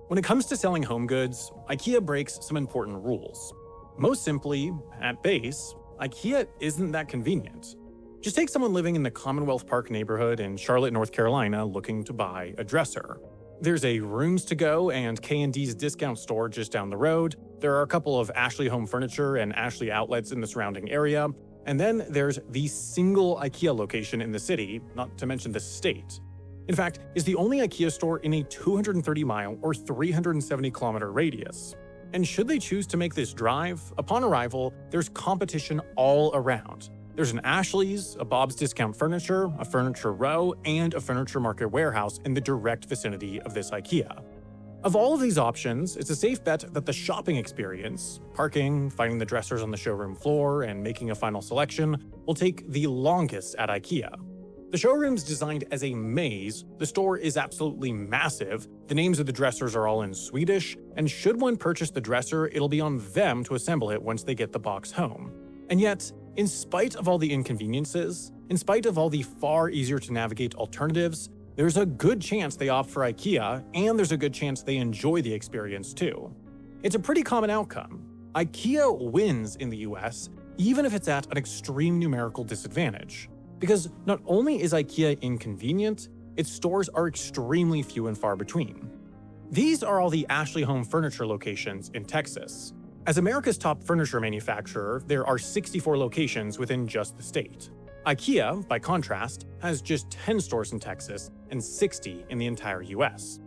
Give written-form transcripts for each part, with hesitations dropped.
When it comes to selling home goods, Ikea breaks some important rules. Most simply, at base, Ikea isn't that convenient. Just take someone living in the Commonwealth Park neighborhood in Charlotte, North Carolina looking to buy a dresser. There's a Rooms To Go and K&D's discount store just down the road. There are a couple of Ashley Home Furniture and Ashley outlets in the surrounding area. And then there's the single Ikea location in the city, not to mention the state. In fact, is the only Ikea store in a 230-mile or 370-kilometer radius. And should they choose to make this drive, upon arrival, there's competition all around. There's an Ashley's, a Bob's Discount Furniture, a Furniture Row, and a Furniture Market warehouse in the direct vicinity of this Ikea. Of all of these options, it's a safe bet that the shopping experience, parking, finding the dressers on the showroom floor, and making a final selection, will take the longest at Ikea. The showroom's designed as a maze, the store is absolutely massive, the names of the dressers are all in Swedish, and should one purchase the dresser, it'll be on them to assemble it once they get the box home. And yet, in spite of all the inconveniences, in spite of all the far easier to navigate alternatives, there's a good chance they opt for Ikea, and there's a good chance they enjoy the experience too. It's a pretty common outcome. Ikea wins in the US, even if it's at an extreme numerical disadvantage. Because not only is Ikea inconvenient, its stores are extremely few and far between. These are all the Ashley Home Furniture locations in Texas. As America's top furniture manufacturer, there are 64 locations within just the state. Ikea, by contrast, has just 10 stores in Texas and 60 in the entire US.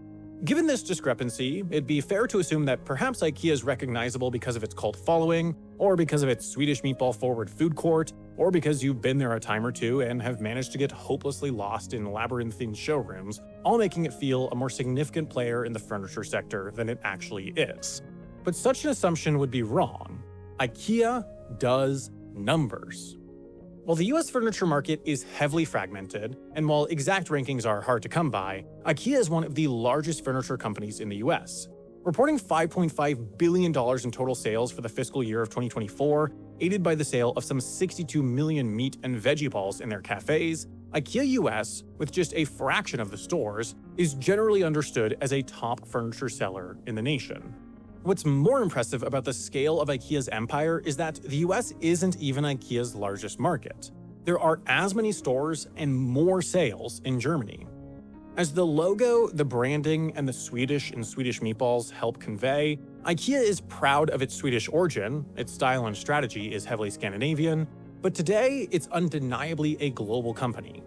Given this discrepancy, it'd be fair to assume that perhaps Ikea is recognizable because of its cult following, or because of its Swedish meatball-forward food court, or because you've been there a time or two and have managed to get hopelessly lost in labyrinthine showrooms, all making it feel a more significant player in the furniture sector than it actually is. But such an assumption would be wrong. Ikea does numbers. While the US furniture market is heavily fragmented, and while exact rankings are hard to come by, Ikea is one of the largest furniture companies in the US. Reporting $5.5 billion in total sales for the fiscal year of 2024, aided by the sale of some 62 million meat and veggie balls in their cafes, Ikea US, with just a fraction of the stores, is generally understood as a top furniture seller in the nation. What's more impressive about the scale of Ikea's empire is that the US isn't even Ikea's largest market. There are as many stores and more sales in Germany. As the logo, the branding, and the Swedish and Swedish meatballs help convey, Ikea is proud of its Swedish origin, its style and strategy is heavily Scandinavian, but today it's undeniably a global company.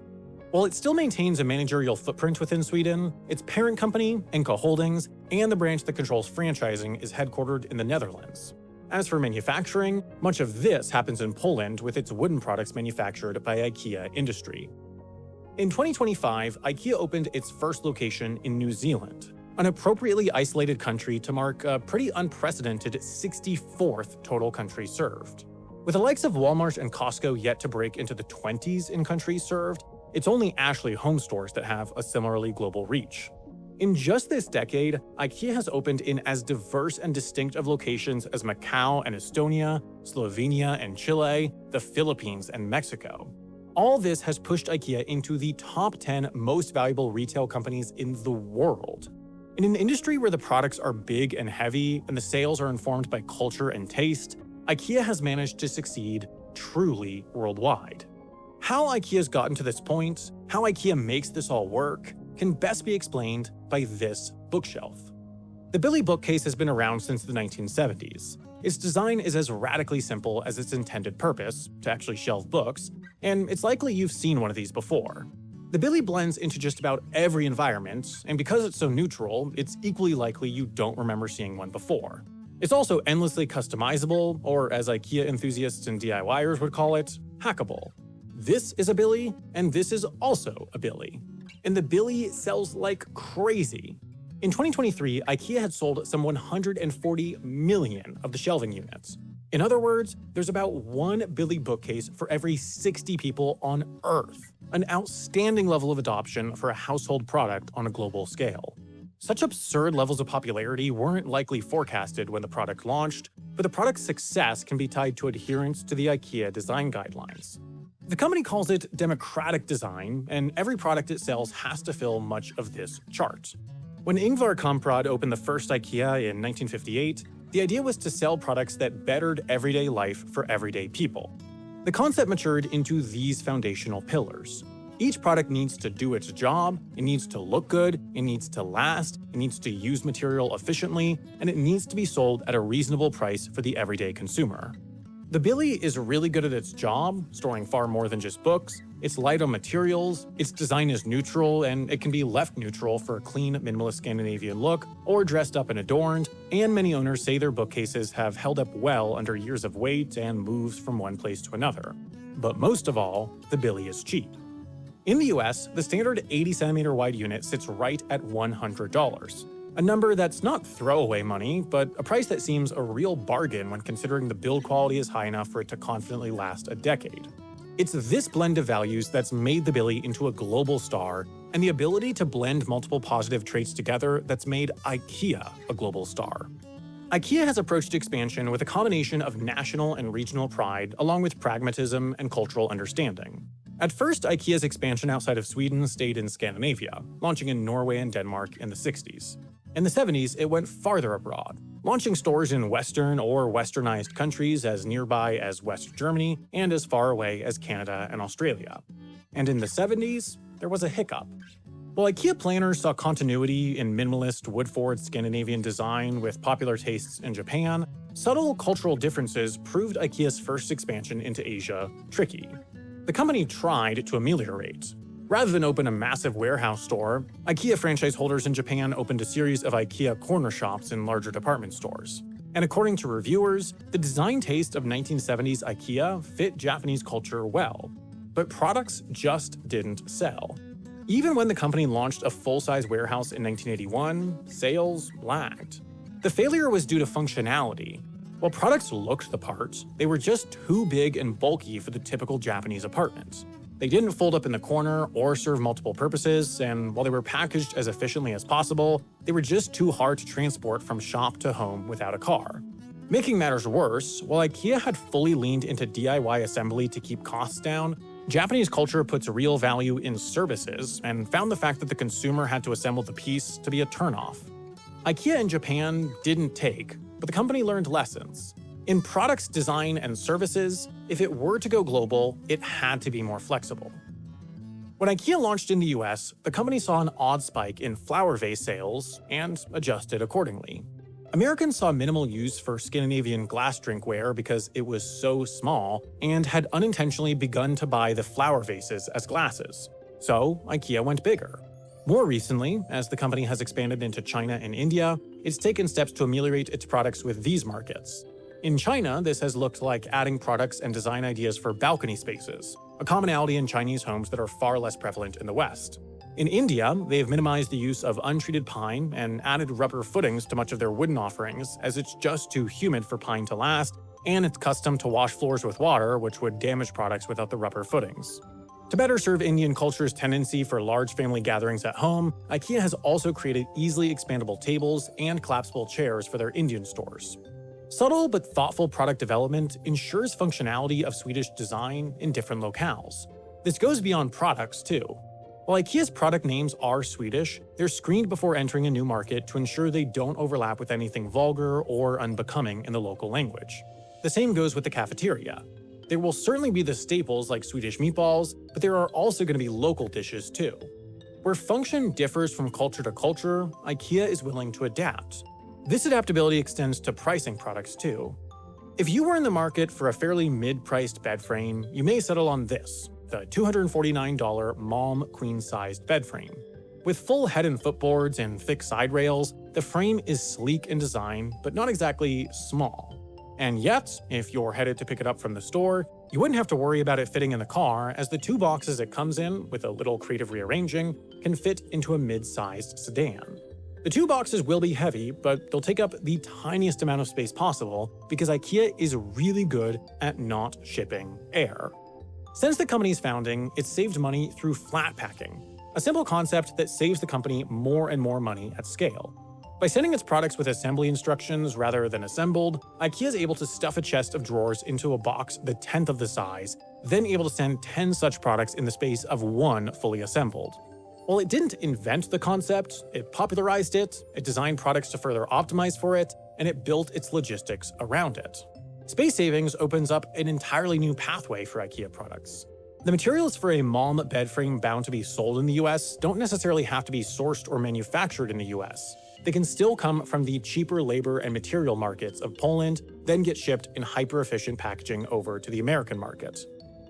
While it still maintains a managerial footprint within Sweden, its parent company, Enka Holdings, and the branch that controls franchising is headquartered in the Netherlands. As for manufacturing, much of this happens in Poland with its wooden products manufactured by Ikea Industry. In 2025, Ikea opened its first location in New Zealand, an appropriately isolated country to mark a pretty unprecedented 64th total country served. With the likes of Walmart and Costco yet to break into the 20s in countries served, it's only Ashley Home stores that have a similarly global reach. In just this decade, Ikea has opened in as diverse and distinct of locations as Macau and Estonia, Slovenia and Chile, the Philippines and Mexico. All this has pushed Ikea into the top 10 most valuable retail companies in the world. In an industry where the products are big and heavy and the sales are informed by culture and taste, Ikea has managed to succeed truly worldwide. How Ikea's gotten to this point, how Ikea makes this all work, can best be explained by this bookshelf. The Billy bookcase has been around since the 1970s. Its design is as radically simple as its intended purpose, to actually shelve books, and it's likely you've seen one of these before. The Billy blends into just about every environment, and because it's so neutral, it's equally likely you don't remember seeing one before. It's also endlessly customizable, or as IKEA enthusiasts and DIYers would call it, hackable. This is a Billy, and this is also a Billy. And the Billy sells like crazy. In 2023, IKEA had sold some 140 million of the shelving units. In other words, there's about one Billy bookcase for every 60 people on Earth, an outstanding level of adoption for a household product on a global scale. Such absurd levels of popularity weren't likely forecasted when the product launched, but the product's success can be tied to adherence to the IKEA design guidelines. The company calls it democratic design, and every product it sells has to fill much of this chart. When Ingvar Kamprad opened the first Ikea in 1958, the idea was to sell products that bettered everyday life for everyday people. The concept matured into these foundational pillars. Each product needs to do its job, it needs to look good, it needs to last, it needs to use material efficiently, and it needs to be sold at a reasonable price for the everyday consumer. The Billy is really good at its job, storing far more than just books. It's light on materials, its design is neutral, and it can be left neutral for a clean, minimalist Scandinavian look, or dressed up and adorned, and many owners say their bookcases have held up well under years of weight and moves from one place to another. But most of all, the Billy is cheap. In the US, the standard 80cm wide unit sits right at $100. A number that's not throwaway money, but a price that seems a real bargain when considering the build quality is high enough for it to confidently last a decade. It's this blend of values that's made the Billy into a global star, and the ability to blend multiple positive traits together that's made IKEA a global star. IKEA has approached expansion with a combination of national and regional pride, along with pragmatism and cultural understanding. At first, IKEA's expansion outside of Sweden stayed in Scandinavia, launching in Norway and Denmark in the 60s. In the 70s, it went farther abroad, launching stores in Western or Westernized countries as nearby as West Germany and as far away as Canada and Australia. And in the 70s, there was a hiccup. While IKEA planners saw continuity in minimalist, wood-forward Scandinavian design with popular tastes in Japan, subtle cultural differences proved IKEA's first expansion into Asia tricky. The company tried to ameliorate. Rather than open a massive warehouse store, IKEA franchise holders in Japan opened a series of IKEA corner shops in larger department stores. And according to reviewers, the design taste of 1970s IKEA fit Japanese culture well. But products just didn't sell. Even when the company launched a full-size warehouse in 1981, sales lagged. The failure was due to functionality. While products looked the part, they were just too big and bulky for the typical Japanese apartment. They didn't fold up in the corner or serve multiple purposes, and while they were packaged as efficiently as possible, they were just too hard to transport from shop to home without a car. Making matters worse, while IKEA had fully leaned into DIY assembly to keep costs down, Japanese culture puts real value in services and found the fact that the consumer had to assemble the piece to be a turnoff. IKEA in Japan didn't take, but the company learned lessons. In products, design, and services, if it were to go global, it had to be more flexible. When IKEA launched in the US, the company saw an odd spike in flower vase sales and adjusted accordingly. Americans saw minimal use for Scandinavian glass drinkware because it was so small and had unintentionally begun to buy the flower vases as glasses. So IKEA went bigger. More recently, as the company has expanded into China and India, it's taken steps to ameliorate its products with these markets. In China, this has looked like adding products and design ideas for balcony spaces, a commonality in Chinese homes that are far less prevalent in the West. In India, they have minimized the use of untreated pine and added rubber footings to much of their wooden offerings, as it's just too humid for pine to last, and it's custom to wash floors with water, which would damage products without the rubber footings. To better serve Indian culture's tendency for large family gatherings at home, IKEA has also created easily expandable tables and collapsible chairs for their Indian stores. Subtle but thoughtful product development ensures functionality of Swedish design in different locales. This goes beyond products, too. While IKEA's product names are Swedish, they're screened before entering a new market to ensure they don't overlap with anything vulgar or unbecoming in the local language. The same goes with the cafeteria. There will certainly be the staples like Swedish meatballs, but there are also going to be local dishes too. Where function differs from culture to culture, IKEA is willing to adapt. This adaptability extends to pricing products too. If you were in the market for a fairly mid-priced bed frame, you may settle on this, the $249 Malm queen-sized bed frame. With full head and footboards and thick side rails, the frame is sleek in design, but not exactly small. And yet, if you're headed to pick it up from the store, you wouldn't have to worry about it fitting in the car, as the two boxes it comes in, with a little creative rearranging, can fit into a mid-sized sedan. The two boxes will be heavy, but they'll take up the tiniest amount of space possible because IKEA is really good at not shipping air. Since the company's founding, it's saved money through flat packing, a simple concept that saves the company more and more money at scale. By sending its products with assembly instructions rather than assembled, IKEA is able to stuff a chest of drawers into a box the 10th of the size, then able to send 10 such products in the space of one fully assembled. While it didn't invent the concept, it popularized it, it designed products to further optimize for it, and it built its logistics around it. Space savings opens up an entirely new pathway for IKEA products. The materials for a Malm bed frame bound to be sold in the US don't necessarily have to be sourced or manufactured in the US. They can still come from the cheaper labor and material markets of Poland, then get shipped in hyper-efficient packaging over to the American market.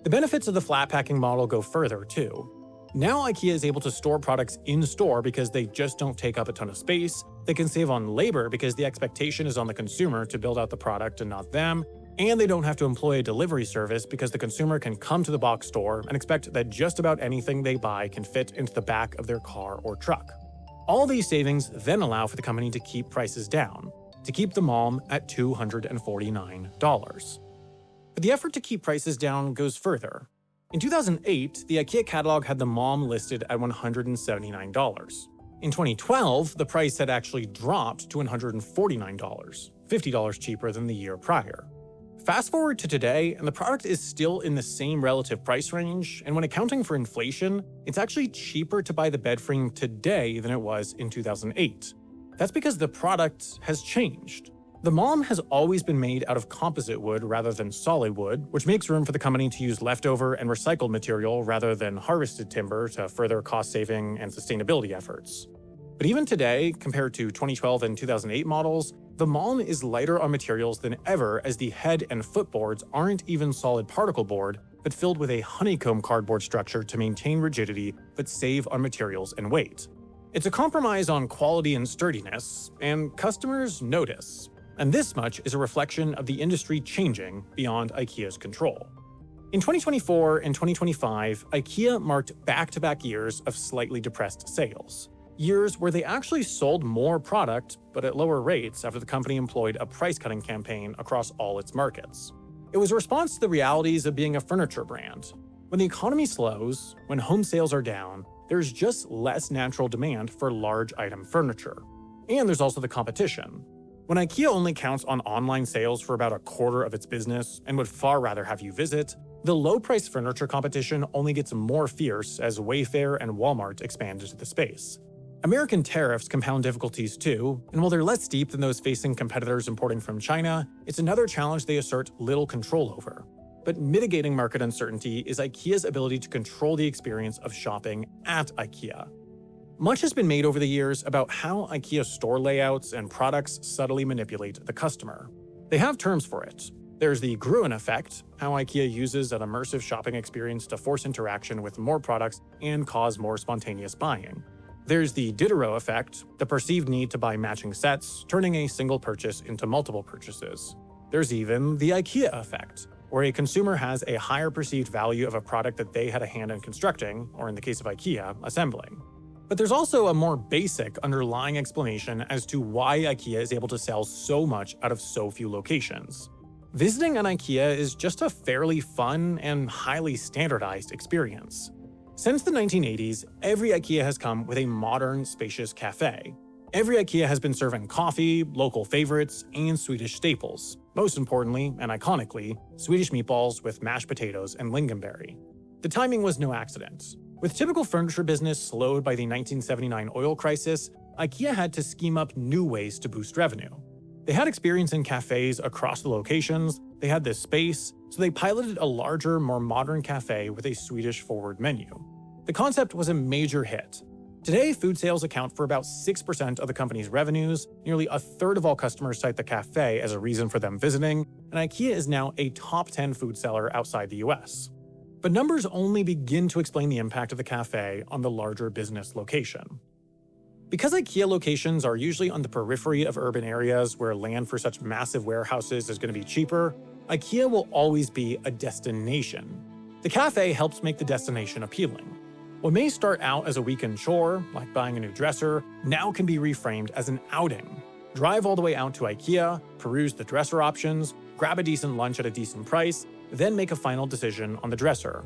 The benefits of the flat packing model go further, too. Now IKEA is able to store products in-store because they just don't take up a ton of space, they can save on labor because the expectation is on the consumer to build out the product and not them, and they don't have to employ a delivery service because the consumer can come to the box store and expect that just about anything they buy can fit into the back of their car or truck. All these savings then allow for the company to keep prices down, to keep the Malm at $249. But the effort to keep prices down goes further. In 2008, the IKEA catalog had the Malm listed at $179. In 2012, the price had actually dropped to $149, $50 cheaper than the year prior. Fast forward to today, and the product is still in the same relative price range, and when accounting for inflation, it's actually cheaper to buy the bed frame today than it was in 2008. That's because the product has changed. The Malm has always been made out of composite wood rather than solid wood, which makes room for the company to use leftover and recycled material rather than harvested timber to further cost-saving and sustainability efforts. But even today, compared to 2012 and 2008 models, the Malm is lighter on materials than ever, as the head and footboards aren't even solid particle board, but filled with a honeycomb cardboard structure to maintain rigidity but save on materials and weight. It's a compromise on quality and sturdiness, and customers notice. And this much is a reflection of the industry changing beyond IKEA's control. In 2024 and 2025, IKEA marked back-to-back years of slightly depressed sales. Years where they actually sold more product, but at lower rates after the company employed a price-cutting campaign across all its markets. It was a response to the realities of being a furniture brand. When the economy slows, when home sales are down, there's just less natural demand for large item furniture. And there's also the competition. When IKEA only counts on online sales for about a quarter of its business and would far rather have you visit, the low-price furniture competition only gets more fierce as Wayfair and Walmart expand into the space. American tariffs compound difficulties too, and while they're less steep than those facing competitors importing from China, it's another challenge they assert little control over. But mitigating market uncertainty is IKEA's ability to control the experience of shopping at IKEA. Much has been made over the years about how IKEA store layouts and products subtly manipulate the customer. They have terms for it. There's the Gruen effect, how IKEA uses an immersive shopping experience to force interaction with more products and cause more spontaneous buying. There's the Diderot effect, the perceived need to buy matching sets, turning a single purchase into multiple purchases. There's even the IKEA effect, where a consumer has a higher perceived value of a product that they had a hand in constructing, or in the case of IKEA, assembling. But there's also a more basic underlying explanation as to why IKEA is able to sell so much out of so few locations. Visiting an IKEA is just a fairly fun and highly standardized experience. Since the 1980s, every IKEA has come with a modern, spacious cafe. Every IKEA has been serving coffee, local favorites, and Swedish staples. Most importantly, and iconically, Swedish meatballs with mashed potatoes and lingonberry. The timing was no accident. With typical furniture business slowed by the 1979 oil crisis, IKEA had to scheme up new ways to boost revenue. They had experience in cafes across the locations, they had this space, so they piloted a larger, more modern cafe with a Swedish-forward menu. The concept was a major hit. Today, food sales account for about 6% of the company's revenues, nearly a third of all customers cite the cafe as a reason for them visiting, and IKEA is now a top 10 food seller outside the US. But numbers only begin to explain the impact of the cafe on the larger business location. Because IKEA locations are usually on the periphery of urban areas where land for such massive warehouses is going to be cheaper, IKEA will always be a destination. The cafe helps make the destination appealing. What may start out as a weekend chore, like buying a new dresser, now can be reframed as an outing. Drive all the way out to IKEA, peruse the dresser options, grab a decent lunch at a decent price, then make a final decision on the dresser.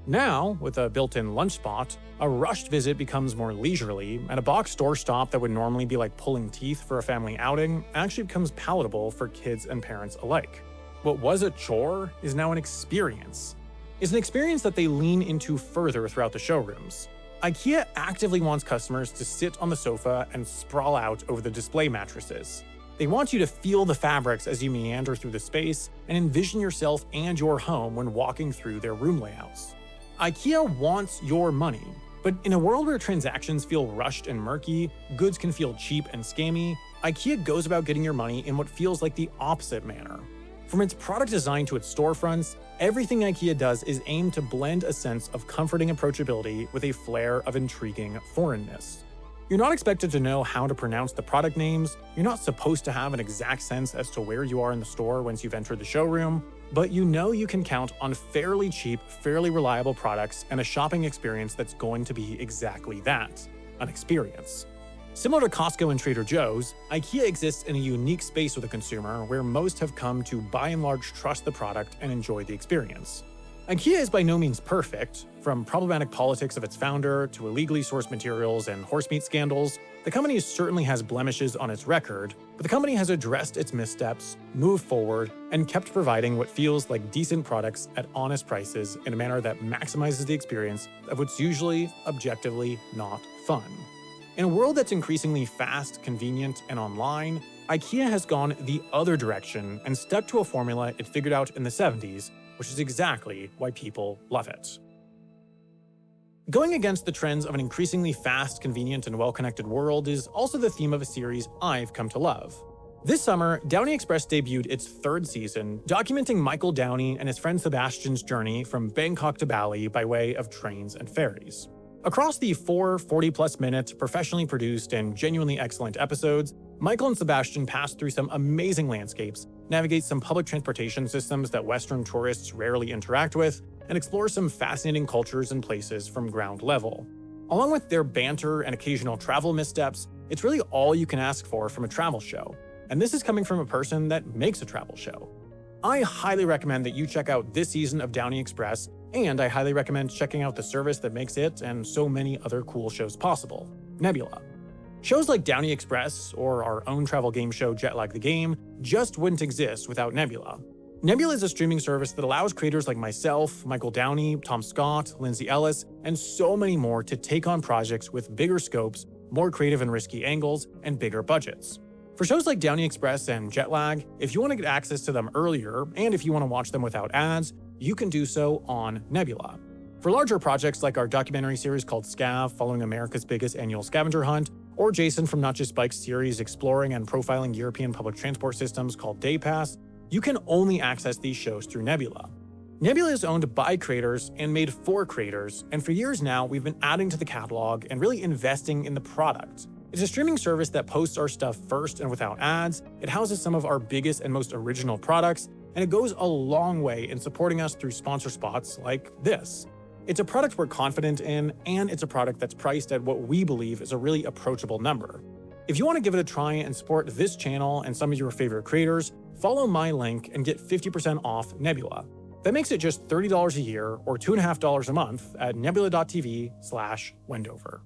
Now, with a built-in lunch spot, a rushed visit becomes more leisurely, and a box store stop that would normally be like pulling teeth for a family outing actually becomes palatable for kids and parents alike. What was a chore is now an experience. It's an experience that they lean into further throughout the showrooms. IKEA actively wants customers to sit on the sofa and sprawl out over the display mattresses. They want you to feel the fabrics as you meander through the space and envision yourself and your home when walking through their room layouts. IKEA wants your money, but in a world where transactions feel rushed and murky, goods can feel cheap and scammy, IKEA goes about getting your money in what feels like the opposite manner. From its product design to its storefronts, everything IKEA does is aimed to blend a sense of comforting approachability with a flair of intriguing foreignness. You're not expected to know how to pronounce the product names, you're not supposed to have an exact sense as to where you are in the store once you've entered the showroom, but you know you can count on fairly cheap, fairly reliable products and a shopping experience that's going to be exactly that, an experience. Similar to Costco and Trader Joe's, IKEA exists in a unique space with the consumer where most have come to by and large trust the product and enjoy the experience. IKEA is by no means perfect. From problematic politics of its founder to illegally sourced materials and horse meat scandals, the company certainly has blemishes on its record, but the company has addressed its missteps, moved forward, and kept providing what feels like decent products at honest prices in a manner that maximizes the experience of what's usually, objectively, not fun. In a world that's increasingly fast, convenient, and online, IKEA has gone the other direction and stuck to a formula it figured out in the 70s, which is exactly why people love it. Going against the trends of an increasingly fast, convenient, and well-connected world is also the theme of a series I've come to love. This summer, Downy Express debuted its third season, documenting Michael Downy and his friend Sebastian's journey from Bangkok to Bali by way of trains and ferries. Across the 4 40-plus minute, professionally produced and genuinely excellent episodes, Michael and Sebastian pass through some amazing landscapes, navigate some public transportation systems that Western tourists rarely interact with, and explore some fascinating cultures and places from ground level. Along with their banter and occasional travel missteps, it's really all you can ask for from a travel show. And this is coming from a person that makes a travel show. I highly recommend that you check out this season of Downy Express, and I highly recommend checking out the service that makes it and so many other cool shows possible, Nebula. Shows like Downy Express, or our own travel game show Jetlag the Game, just wouldn't exist without Nebula. Nebula is a streaming service that allows creators like myself, Michael Downy, Tom Scott, Lindsay Ellis, and so many more to take on projects with bigger scopes, more creative and risky angles, and bigger budgets. For shows like Downy Express and Jetlag, if you want to get access to them earlier, and if you want to watch them without ads, you can do so on Nebula. For larger projects like our documentary series called Scav, following America's biggest annual scavenger hunt, or Jason from Not Just Bikes series exploring and profiling European public transport systems called Day Pass, you can only access these shows through Nebula. Nebula is owned by creators and made for creators, and for years now, we've been adding to the catalog and really investing in the product. It's a streaming service that posts our stuff first and without ads, it houses some of our biggest and most original products, and it goes a long way in supporting us through sponsor spots like this. It's a product we're confident in, and it's a product that's priced at what we believe is a really approachable number. If you want to give it a try and support this channel and some of your favorite creators, follow my link and get 50% off Nebula. That makes it just $30 a year or $2.50 a month at nebula.tv/Wendover.